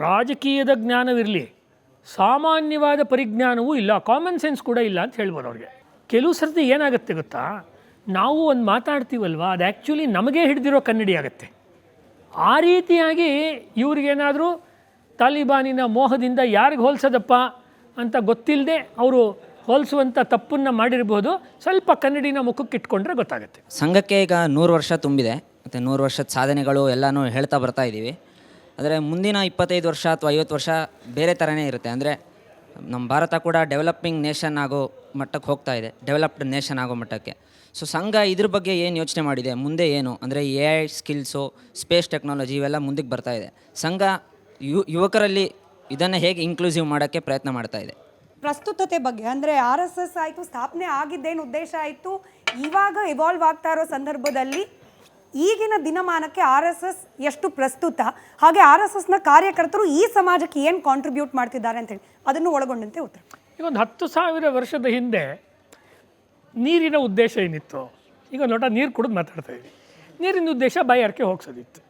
ರಾಜಕೀಯದ ಜ್ಞಾನವಿರಲಿ, ಸಾಮಾನ್ಯವಾದ ಪರಿಜ್ಞಾನವೂ ಇಲ್ಲ, ಕಾಮನ್ ಸೆನ್ಸ್ ಕೂಡ ಇಲ್ಲ ಅಂತ ಹೇಳ್ಬೋದು ಅವ್ರಿಗೆ. ಕೆಲವು ಸರ್ತಿ ಏನಾಗುತ್ತೆ ಗೊತ್ತಾ, ನಾವು ಒಂದು ಮಾತಾಡ್ತೀವಲ್ವ, ಅದು ಆ್ಯಕ್ಚುಲಿ ನಮಗೇ ಹಿಡಿದಿರೋ ಕನ್ನಡಿ ಆಗುತ್ತೆ. ಆ ರೀತಿಯಾಗಿ ಇವ್ರಿಗೇನಾದರೂ ತಾಲಿಬಾನಿನ ಮೋಹದಿಂದ ಯಾರಿಗೆ ಹೋಲಿಸೋದಪ್ಪ ಅಂತ ಗೊತ್ತಿಲ್ಲದೆ ಅವರು ಹೋಲಿಸುವಂಥ ತಪ್ಪನ್ನು ಮಾಡಿರ್ಬೋದು. ಸ್ವಲ್ಪ ಕನ್ನಡಿನ ಮುಖಕ್ಕೆ ಇಟ್ಕೊಂಡ್ರೆ ಗೊತ್ತಾಗುತ್ತೆ. ಸಂಘಕ್ಕೆ ಈಗ 100 ವರ್ಷ ತುಂಬಿದೆ, ಮತ್ತು 100 ವರ್ಷದ ಸಾಧನೆಗಳು ಎಲ್ಲನೂ ಹೇಳ್ತಾ ಬರ್ತಾ ಇದ್ದೀವಿ. ಆದರೆ ಮುಂದಿನ 25 ವರ್ಷ ಅಥವಾ 50 ವರ್ಷ ಬೇರೆ ಥರನೇ ಇರುತ್ತೆ. ಅಂದರೆ ನಮ್ಮ ಭಾರತ ಕೂಡ ಡೆವಲಪಿಂಗ್ ನೇಷನ್ ಆಗೋ ಮಟ್ಟಕ್ಕೆ ಹೋಗ್ತಾ ಇದೆ, ಡೆವಲಪ್ಡ್ ನೇಷನ್ ಆಗೋ ಮಟ್ಟಕ್ಕೆ. ಸೊ ಸಂಘ ಇದ್ರ ಬಗ್ಗೆ ಏನು ಯೋಚನೆ ಮಾಡಿದೆ, ಮುಂದೆ ಏನು ಅಂದರೆ AI ಸ್ಕಿಲ್ಸು, ಸ್ಪೇಸ್ ಟೆಕ್ನಾಲಜಿ ಇವೆಲ್ಲ ಮುಂದಕ್ಕೆ ಬರ್ತಾ ಇದೆ. ಸಂಘ ಯುವಕರಲ್ಲಿ ಇದನ್ನು ಹೇಗೆ ಇನ್ಕ್ಲೂಸಿವ್ ಮಾಡೋಕ್ಕೆ ಪ್ರಯತ್ನ ಮಾಡ್ತಾ ಇದೆ. ಪ್ರಸ್ತುತತೆ ಬಗ್ಗೆ ಅಂದರೆ RSS ಆಯಿತು, ಸ್ಥಾಪನೆ ಆಗಿದ್ದೇನು ಉದ್ದೇಶ ಆಯಿತು, ಇವಾಗ ಇವಾಲ್ವ್ ಆಗ್ತಾ ಇರೋ ಸಂದರ್ಭದಲ್ಲಿ ಈಗಿನ ದಿನಮಾನಕ್ಕೆ RSS ಎಷ್ಟು ಪ್ರಸ್ತುತ, ಹಾಗೆ RSSನ ಕಾರ್ಯಕರ್ತರು ಈ ಸಮಾಜಕ್ಕೆ ಏನು ಕಾಂಟ್ರಿಬ್ಯೂಟ್ ಮಾಡ್ತಿದ್ದಾರೆ ಅಂತೇಳಿ ಅದನ್ನು ಒಳಗೊಂಡಂತೆ ಉತ್ತರ. ಈಗ ಒಂದು 10,000 ವರ್ಷದ ಹಿಂದೆ ನೀರಿನ ಉದ್ದೇಶ ಏನಿತ್ತು, ಈಗ ಲೋಟ ನೀರು ಕುಡಿದು ಮಾತಾಡ್ತಾ ಇದ್ದೀವಿ. ನೀರಿನ ಉದ್ದೇಶ ಬಾಯಾರಿಕೆ ಹೋಗ್ಸೋದಿತ್ತು.